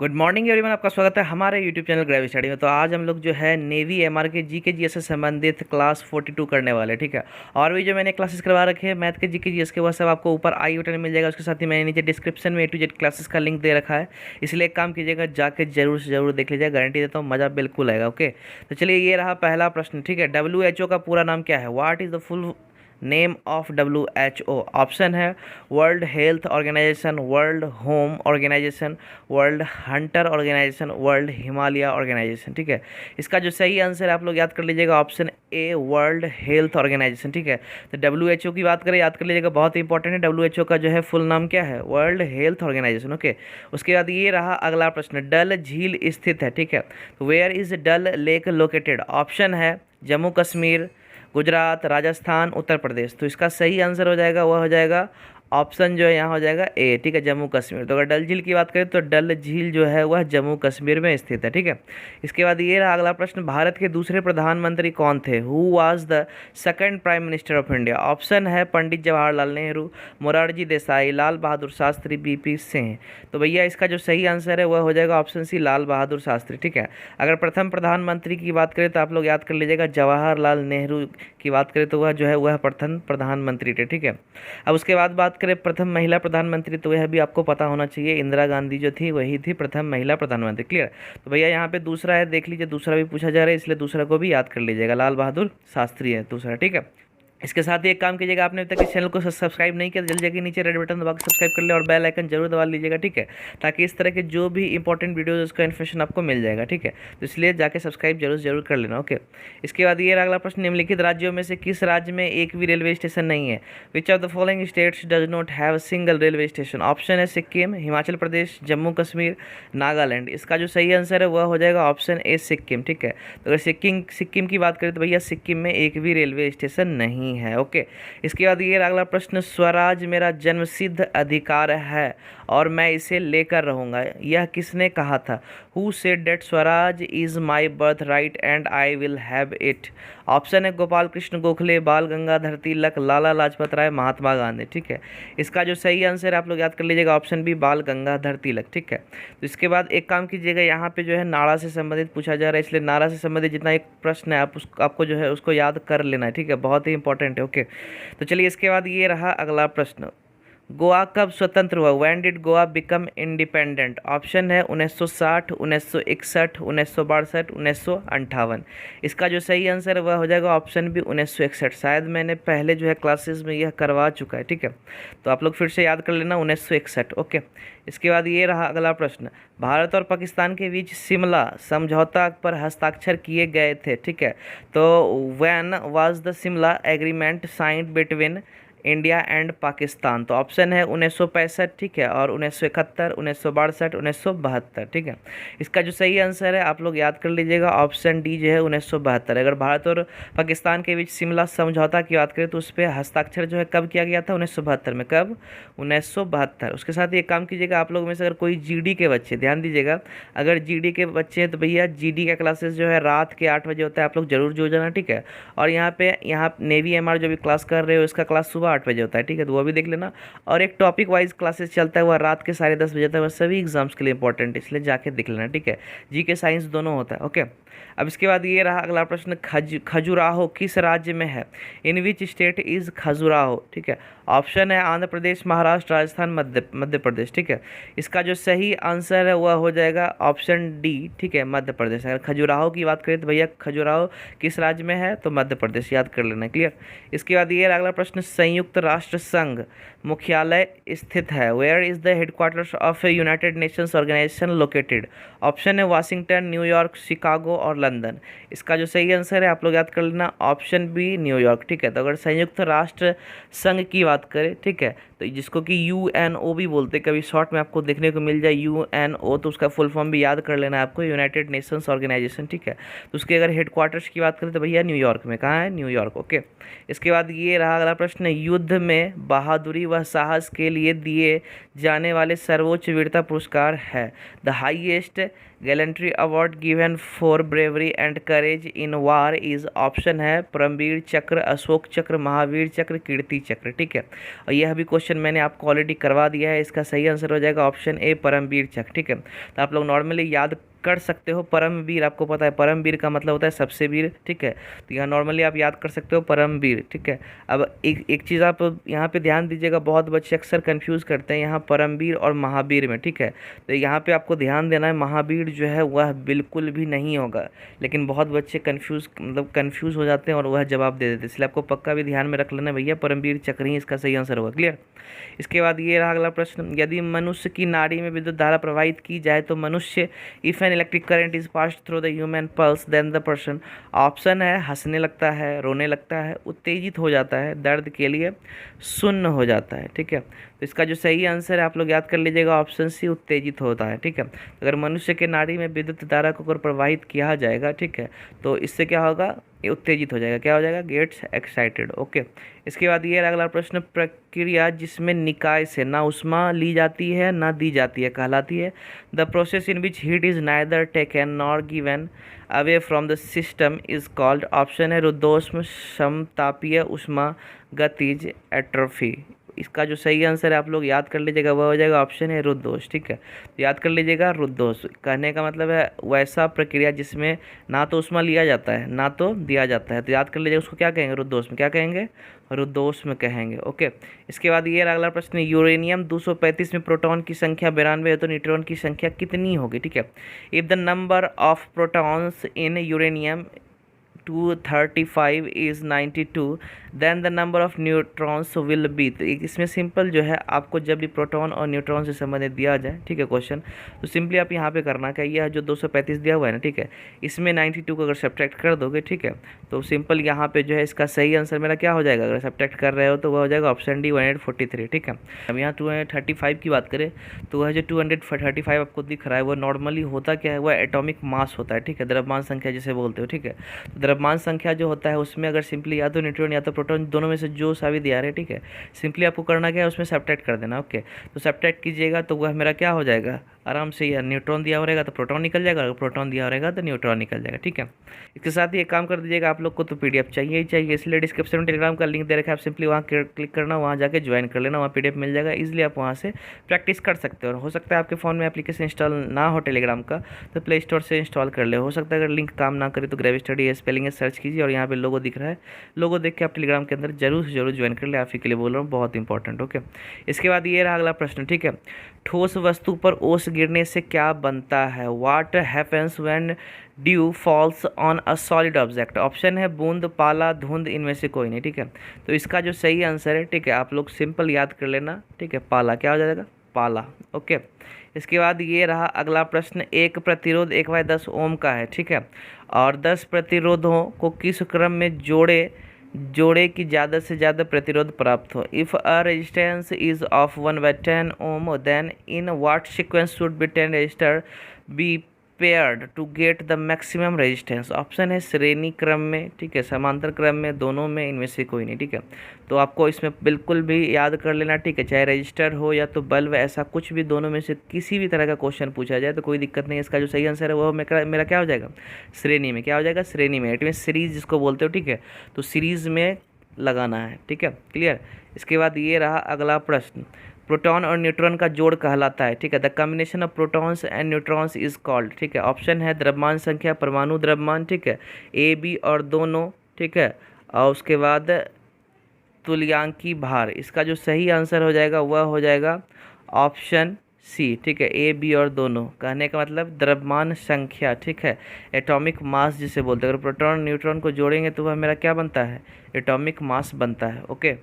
Good morning everyone, आपका स्वागत है हमारे यूट्यूब चैनल ग्रेविटी स्टडी में। तो आज हम लोग जो है नेवी एमआर के जीके जीएस से संबंधित क्लास 42 करने वाले, ठीक है। और भी जो मैंने क्लासेस करवा रखे हैं मैथ के जीके जीएस के, वह सब आपको ऊपर आई बटन में मिल जाएगा। उसके साथ ही मैंने नीचे डिस्क्रिप्शन में A to Z क्लासेस का लिंक दे रखा है, इसलिए एक काम कीजिएगा, जाके जरूर से जरूर देख लीजिएगा, गारंटी देता हूँ मज़ा बिल्कुल आएगा। ओके, तो चलिए ये रहा पहला प्रश्न, ठीक है। WHO का पूरा नाम क्या है? What is the full name of WHO? Option है world health organization, world home organization, world hunter organization, world Himalaya organization, ठीक है। इसका जो सही आंसर है आप लोग याद कर लीजिएगा, option A World health Organization, ठीक है। तो WHO की बात करें, याद कर लीजिएगा, बहुत इंपॉर्टेंट है। WHO का जो है फुल नाम क्या है? World health organisation. ओके, उसके बाद ये रहा अगला प्रश्न, डल झील स्थित है, ठीक है। तो where is Dal lake located? Option है जम्मू कश्मीर, गुजरात, राजस्थान, उत्तर प्रदेश। तो इसका सही आंसर हो जाएगा, वह हो जाएगा ऑप्शन जो है यहाँ हो जाएगा ए, ठीक है, जम्मू कश्मीर। तो अगर डल झील की बात करें तो डल झील जो है वह जम्मू कश्मीर में स्थित है, ठीक है। इसके बाद ये रहा अगला प्रश्न, भारत के दूसरे प्रधानमंत्री कौन थे? Who was the second prime minister of India? Option है पंडित जवाहरलाल नेहरू, मोरारजी देसाई, लाल बहादुर शास्त्री, BP सिंह। तो भैया इसका जो सही आंसर है वह हो जाएगा ऑप्शन सी, लाल बहादुर शास्त्री, ठीक है। अगर प्रथम प्रधानमंत्री की बात करें तो आप लोग याद कर लीजिएगा, जवाहरलाल नेहरू की बात करें तो वह जो है वह प्रथम प्रधानमंत्री थे, ठीक है। अब उसके बाद बात करें प्रथम महिला प्रधानमंत्री, तो यह भी आपको पता होना चाहिए, इंदिरा गांधी जो थी वही थी प्रथम महिला प्रधानमंत्री। क्लियर? तो भैया यहाँ पे दूसरा है, देख लीजिए, दूसरा भी पूछा जा रहा है, इसलिए दूसरा को भी याद कर लीजिएगा, लाल बहादुर शास्त्री है दूसरा, ठीक है। इसके साथ ही एक काम कीजिएगा, आपने अभी तक इस चैनल को सब्सक्राइब नहीं किया तो जल्दी जाके नीचे रेड बटन दबा के सब्सक्राइब कर ले और बेल आइकन जरूर दबा लीजिएगा, ठीक है, ताकि इस तरह के जो भी इंपॉर्टेंट वीडियोज उसका इन्फॉर्मेशन आपको मिल जाएगा, ठीक है। तो इसलिए जाके सब्सक्राइब जरूर कर लेना। ओके, इसके बाद ये अगला प्रश्न, निम्नलिखित राज्यों में से किस राज्य में एक भी रेलवे स्टेशन नहीं है? Which of the following states does not have single railway station? Option है सिक्किम, हिमाचल प्रदेश, जम्मू कश्मीर, नागालैंड। इसका जो सही आंसर है वह हो जाएगा ऑप्शन ए सिक्किम, ठीक है। तो अगर सिक्किम की बात करें तो भैया सिक्किम में एक भी रेलवे स्टेशन नहीं है। ओके, इसके बाद ये अगला प्रश्न, स्वराज मेरा जन्मसिद्ध अधिकार है और मैं इसे लेकर रहूंगा, यह किसने कहा था? Who said that Swaraj is my birth right and I will have it? Option है गोपाल कृष्ण गोखले, बाल गंगाधर तिलक, लाला लाजपत राय, महात्मा गांधी, ठीक है। इसका जो सही आंसर है आप लोग याद कर लीजिएगा, ऑप्शन बी बाल गंगाधर तिलक, ठीक है। तो इसके बाद एक काम कीजिएगा, यहाँ पे जो है नारा से संबंधित पूछा जा रहा है, इसलिए नारा से संबंधित जितना एक प्रश्न है आपको जो है उसको याद कर लेना है, ठीक है, बहुत ही इंपॉर्टेंट है। ओके, तो चलिए इसके बाद ये रहा अगला प्रश्न, गोवा कब स्वतंत्र हुआ? When did Goa become independent? Option है 1960, 1961, 1962, 1958। इसका जो सही आंसर है वह हो जाएगा ऑप्शन बी 1961। शायद मैंने पहले जो है क्लासेस में यह करवा चुका है, ठीक है, तो आप लोग फिर से याद कर लेना 1961। ओके, इसके बाद ये रहा अगला प्रश्न, भारत और पाकिस्तान के बीच शिमला समझौता पर हस्ताक्षर किए गए थे, ठीक है। तो when was the Shimla agreement signed between India and Pakistan? तो ऑप्शन है 1965, ठीक है, और 1971, 1962, 1972, ठीक है। इसका जो सही आंसर है आप लोग याद कर लीजिएगा, ऑप्शन डी जो है 1972। अगर भारत और पाकिस्तान के बीच शिमला समझौता की बात करें तो उस पर हस्ताक्षर जो है कब किया गया था? 1972 में। कब? 1972। उसके साथ ये काम कीजिएगा, आप लोग में से अगर कोई GD के बच्चे, ध्यान दीजिएगा, अगर GD के बच्चे हैं तो भैया GD का क्लासेस जो है रात के 8 बजे होता है, आप लोग जरूर जुड़ जाना, ठीक है। और यहाँ नेवी MR जो भी क्लास कर रहे हो इसका क्लास सुबह 8 बजे होता है, ठीक है, तो वो भी देख लेना। और एक टॉपिक वाइज क्लासेस चलता है, वह रात के 10:30 बजे तक, वह सभी एग्जाम्स के लिए इंपॉर्टेंट है, इसलिए जाके देख लेना, ठीक है। GK साइंस दोनों होता है। ओके, अब इसके बाद ये रहा अगला प्रश्न, खजुराहो किस राज्य में है? इन विच स्टेट इज खजुराहो? ठीक है, ऑप्शन है आंध्र प्रदेश, महाराष्ट्र, राजस्थान, मध्य प्रदेश, ठीक है। इसका जो सही आंसर है वह हो जाएगा ऑप्शन डी, ठीक है, मध्य प्रदेश। अगर खजुराहो की बात करें तो भैया खजुराहो किस राज्य में है? तो मध्य प्रदेश, याद कर लेना। क्लियर? इसके बाद ये अगला प्रश्न, संयुक्त राष्ट्र संघ मुख्यालय स्थित है, where is the headquarters of United Nations Organization located? Option है वाशिंगटन, न्यूयॉर्क, शिकागो और लंदन। इसका जो सही आंसर है आप लोग याद कर लेना, ऑप्शन बी न्यूयॉर्क, ठीक है। तो अगर संयुक्त राष्ट्र संघ की बात करें, ठीक है, तो जिसको कि UNO भी बोलते हैं, कभी शॉर्ट में आपको देखने को मिल जाए UNO, तो उसका फुल फॉर्म भी याद कर लेना है आपको, यूनाइटेड नेशंस ऑर्गेनाइजेशन, ठीक है। तो उसके अगर हेडक्वार्टर्स की बात करें तो भैया न्यूयॉर्क में। कहाँ है? न्यूयॉर्क। ओके, इसके बाद ये रहा अगला प्रश्न, युद्ध में बहादुरी व साहस के लिए दिए जाने वाले सर्वोच्च वीरता पुरस्कार है। The highest gallantry award given for bravery and courage in war is, option है परमवीर चक्र, अशोक चक्र, महावीर चक्र, कीर्ति चक्र। ठीक है, और यह भी क्वेश्चन मैंने आपको ऑलरेडी करवा दिया है। इसका सही आंसर हो जाएगा ऑप्शन ए परमवीर चक्र। ठीक है, तो आप लोग नॉर्मली याद कर सकते हो परमवीर, आपको पता है परमवीर का मतलब होता है सबसे वीर। ठीक है, तो यहाँ नॉर्मली आप याद कर सकते हो परमवीर। ठीक है, अब एक चीज़ आप यहाँ पे ध्यान दीजिएगा, बहुत बच्चे अक्सर कंफ्यूज करते हैं यहाँ परमवीर और महावीर में। ठीक है, तो यहाँ पे आपको ध्यान देना है, महावीर जो है वह बिल्कुल भी नहीं होगा, लेकिन बहुत बच्चे कंफ्यूज हो जाते हैं और वह जवाब दे देते हैं, इसलिए आपको पक्का भी ध्यान में रख लेना भैया, परमवीर चक्र ही इसका सही आंसर होगा। क्लियर। इसके बाद ये रहा अगला प्रश्न, यदि मनुष्य की नाड़ी में विद्युत धारा प्रवाहित की जाए तो मनुष्य, if an electric current is passed through the human pulse then the person, option है हंसने लगता है, रोने लगता है, उत्तेजित हो जाता है, दर्द के लिए सुन्न हो जाता है। ठीक है, तो इसका जो सही आंसर है आप लोग याद कर लीजिएगा ऑप्शन सी, उत्तेजित होता है। ठीक है, अगर मनुष्य के नाड़ी में विद्युत धारा को अगर प्रवाहित किया जाएगा, ठीक है, तो इससे क्या होगा, ये उत्तेजित हो जाएगा, क्या हो जाएगा, गेट्स एक्साइटेड। ओके, इसके बाद ये अगला प्रश्न, प्रक्रिया जिसमें निकाय से ना उष्मा ली जाती है ना दी जाती है कहलाती है। The process in which heat is neither taken nor given away from the system is called, option है रुद्धोष्म, समतापीय उष्मा गतिज, एट्रोफी। इसका जो सही आंसर है आप लोग याद कर लीजिएगा, वह हो जाएगा ऑप्शन है रुद्धोष। ठीक है, तो याद कर लीजिएगा रुद्धोष, कहने का मतलब है वैसा प्रक्रिया जिसमें ना तो उष्मा लिया जाता है ना तो दिया जाता है, तो याद कर लीजिएगा उसको क्या कहेंगे, रुद्धोष में क्या कहेंगे, रुद्धोष में कहेंगे। ओके, इसके बाद ये अगला प्रश्न, यूरेनियम 235 में प्रोटॉन की संख्या 92 है तो न्यूट्रॉन की संख्या कितनी होगी। ठीक है, if the number of protons in uranium 235 is 92 then the number of neutrons will be. तो इसमें सिंपल जो है आपको जब भी प्रोटॉन और न्यूट्रॉन से संबंधित दिया जाए, ठीक है, क्वेश्चन, तो सिंपली आप यहाँ पे करना क्या, यह जो 235 दिया हुआ है ना, ठीक है, इसमें 92 को अगर सब्ट्रैक्ट कर दोगे, ठीक है, तो सिंपल यहाँ पे जो है इसका सही आंसर मेरा क्या हो जाएगा, अगर सब्ट्रैक्ट कर रहे हो तो वह हो जाएगा ऑप्शन डी 143। ठीक है, अब यहाँ 235 की बात करें तो वह जो 235 आपको दिख रहा है वो नॉर्मली होता क्या है, वह एटॉमिक मास होता है। ठीक है, द्रव्यमान संख्या जिसे बोलते हो। ठीक है, तो द्रव्यमान संख्या जो होता है उसमें अगर सिंपली या तो न्यूट्रॉन या तो प्रोटॉन दोनों में से जो सा भी दिया रहे, ठीक है, सिंपली आपको करना क्या है, उसमें सब्ट्रैक्ट कर देना। ओके, तो सब्ट्रैक्ट कीजिएगा तो वह मेरा क्या हो जाएगा, आराम से, या न्यूट्रॉन दिया हो रहेगा तो प्रोटॉन निकल जाएगा, अगर प्रोटॉन दिया हो रहेगा तो न्यूट्रॉन निकल जाएगा। ठीक है, इसके साथ ही एक काम कर दीजिएगा, आप लोग को तो पीडीएफ चाहिए ही चाहिए, इसलिए डिस्क्रिप्शन में टेलीग्राम का लिंक दे रखा है, आप सिंपली वहाँ क्लिक करना, वहाँ जाके ज्वाइन कर लेना, वहाँ पीडीएफ मिल जाएगा, इजीली आप वहाँ से प्रैक्टिस कर सकते हो। और हो सकता है आपके फ़ोन में एप्लीकेशन इंस्टॉल ना हो टेलीग्राम का, तो प्ले स्टोर से इंस्टॉल कर ले। हो सकता है अगर लिंक काम ना करे तो ग्रेवी स्टडी है स्पेलिंग है सर्च कीजिए और यहाँ पे लोगो दिख रहा है, लोगो देख के आप टेलीग्राम के अंदर जरूर से जरूर ज्वाइन कर ले, आप ही के लिए बोल रहा हूँ, बहुत इंपॉर्टेंट। ओके, इसके बाद ये रहा अगला प्रश्न। ठीक है, ठोस वस्तु पर ओस गिरने से क्या बनता है, what happens when due falls on a solid object, option है बूंद, पाला, धुंध, इनमें से कोई नहीं। ठीक है, तो इसका जो सही आंसर है, ठीक है, आप लोग सिंपल याद कर लेना, ठीक है, पाला, क्या हो जाएगा, पाला। ओके, इसके बाद ये रहा अगला प्रश्न, एक प्रतिरोध 1/10 ओम का है, ठीक है, और 10 प्रतिरोधों को किस क्रम में जोड़े कि ज़्यादा से ज़्यादा प्रतिरोध प्राप्त हो। If a resistance is of 1/10 ohm then in what sequence should be 10 resistor be paired to get the maximum resistance, option है श्रेणी क्रम में, ठीक है, समांतर क्रम में, दोनों में, इनमें से कोई नहीं। ठीक है, तो आपको इसमें बिल्कुल भी याद कर लेना, ठीक है, चाहे रजिस्टर हो या तो बल्ब, ऐसा कुछ भी दोनों में से किसी भी तरह का क्वेश्चन पूछा जाए तो कोई दिक्कत नहीं है। इसका जो सही आंसर है वो मेरा क्या हो जाएगा, श्रेणी में, क्या हो जाएगा, श्रेणी में, इट मीन सीरीज जिसको बोलते हो। ठीक है, तो सीरीज में लगाना है। ठीक है, क्लियर। इसके बाद ये रहा अगला प्रश्न, प्रोटॉन और न्यूट्रॉन का जोड़ कहलाता है, ठीक है, the combination of protons and neutrons is called, ठीक है, ऑप्शन है द्रव्यमान संख्या, परमाणु द्रव्यमान, ठीक है, ए बी और दोनों, ठीक है, और उसके बाद तुल्यांकी भार। इसका जो सही आंसर हो जाएगा वह हो जाएगा ऑप्शन सी, ठीक है, ए बी और दोनों, कहने का मतलब द्रव्यमान संख्या, ठीक है, एटॉमिक मास जिसे बोलते हैं, अगर प्रोटॉन न्यूट्रॉन को जोड़ेंगे तो वह मेरा क्या बनता है, एटॉमिक मास बनता है। ओके,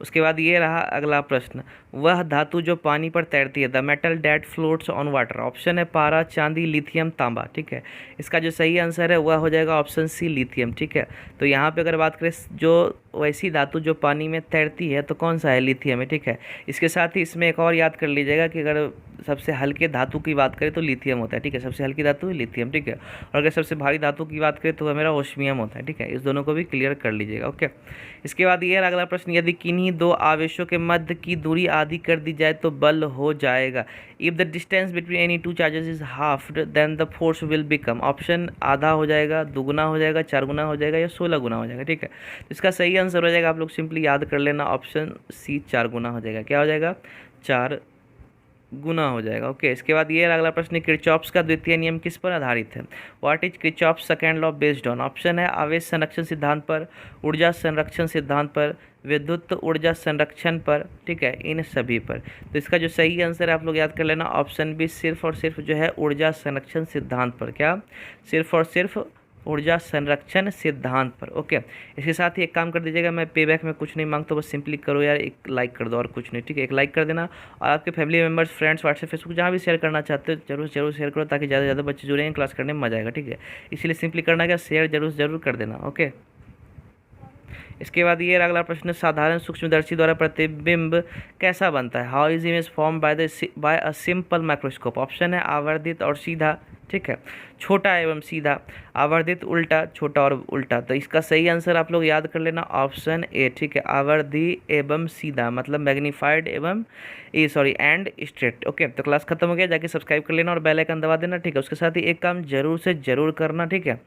उसके बाद ये रहा अगला प्रश्न, वह धातु जो पानी पर तैरती है, the metal that floats on water, option है पारा, चांदी, लिथियम, तांबा। ठीक है, इसका जो सही आंसर है वह हो जाएगा ऑप्शन सी, लिथियम। ठीक है, तो यहाँ पे अगर बात करें जो वैसी धातु जो पानी में तैरती है तो कौन सा है, लिथियम है। ठीक है, इसके साथ ही इसमें एक और याद कर लीजिएगा कि अगर सबसे हल्के धातु की बात करें तो लिथियम होता है। ठीक है, सबसे हल्की धातु लिथियम। ठीक है, और अगर सबसे भारी धातु की बात करें तो वह मेरा ओस्मियम होता है। ठीक है, इस दोनों को भी क्लियर कर लीजिएगा। ओके, इसके बाद ये अगला प्रश्न, यदि किन्हीं इन्हीं दो आवेशों के मध्य की दूरी आधी कर दी जाए तो बल हो जाएगा। If the distance between any two charges is halved then the force will become, option आधा हो जाएगा, दुगुना हो जाएगा, 4 गुना हो जाएगा या 16 गुना हो जाएगा। ठीक है, तो इसका सही आंसर हो जाएगा, आप लोग सिंपली याद कर लेना, ऑप्शन सी 4 गुना हो जाएगा। क्या हो जाएगा? 4 गुना हो जाएगा। ओके, इसके बाद ये अगला प्रश्न, किरचॉफ्स का द्वितीय नियम किस पर आधारित है? What is Kirchhoff's second law based on? Option है आवेश संरक्षण सिद्धांत पर, ऊर्जा संरक्षण सिद्धांत पर, विद्युत ऊर्जा संरक्षण पर, ठीक है, इन सभी पर। तो इसका जो सही आंसर है आप लोग याद कर लेना, ऑप्शन बी सिर्फ और सिर्फ जो है ऊर्जा संरक्षण सिद्धांत पर। क्या? सिर्फ और सिर्फ ऊर्जा संरक्षण सिद्धांत पर। ओके, इसके साथ ही एक काम कर दीजिएगा, मैं पे बैक में कुछ नहीं मांगता, बस सिंपली करो यार, एक लाइक कर दो और कुछ नहीं। ठीक है, एक लाइक कर देना और आपके family members, friends, WhatsApp, Facebook जहाँ भी शेयर करना चाहते हो जरूर जरूर शेयर करो, ताकि ज़्यादा से ज़्यादा बच्चे जुड़ेंगे, क्लास करने में मजा आएगा। ठीक है, इसीलिए सिंपली करना क्या, शेयर जरूर जरूर कर देना। ओके, इसके बाद ये अगला प्रश्न, साधारण सूक्ष्मदर्शी द्वारा प्रतिबिंब कैसा बनता है? How is image form by a simple microscope? Option है आवर्धित और सीधा, ठीक है, छोटा एवं सीधा, आवर्धित, उल्टा, छोटा और उल्टा। तो इसका सही आंसर आप लोग याद कर लेना, ऑप्शन ए, ठीक है, आवर्धी एवं सीधा, मतलब मैग्नीफाइड एवं एंड स्ट्रेट। ओके, तो क्लास खत्म हो गया, जाके सब्सक्राइब कर लेना और बेल आइकन दबा देना। ठीक है, उसके साथ ही एक काम जरूर से जरूर करना, ठीक है,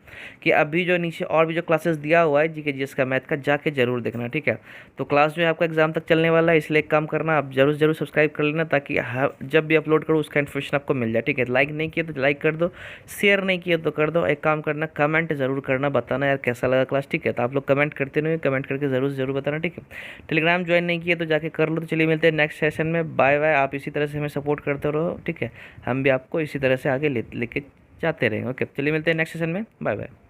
कि अभी जो नीचे और भी जो क्लासेस दिया हुआ है जीके जीएस का मैथ का, जाके जरूर देखना। ठीक है, तो क्लास जो है आपका एग्जाम तक चलने वाला है, इसलिए एक काम करना, आप जरूर जरूर सब्सक्राइब कर लेना, ताकि जब भी अपलोड करो उसका इन्फॉर्मेशन आपको मिल जाए। ठीक है, लाइक नहीं किया तो लाइक कर दो, शेयर नहीं किया तो कर दो, एक काम करना, कमेंट जरूर करना, बताना यार कैसा लगा क्लास। ठीक है, तो आप लोग कमेंट करते नहीं, कमेंट करके जरूर जरूर बताना। ठीक है, टेलीग्राम ज्वाइन नहीं किया तो जाके कर लो। तो चलिए मिलते हैं नेक्स्ट सेशन में, बाय बाय। आप इसी तरह से हमें सपोर्ट करते रहो, ठीक है, हम भी आपको इसी तरह से आगे लेके जाते रहेंगे। ओके, चलिए मिलते हैं नेक्स्ट सेशन में, बाय बाय।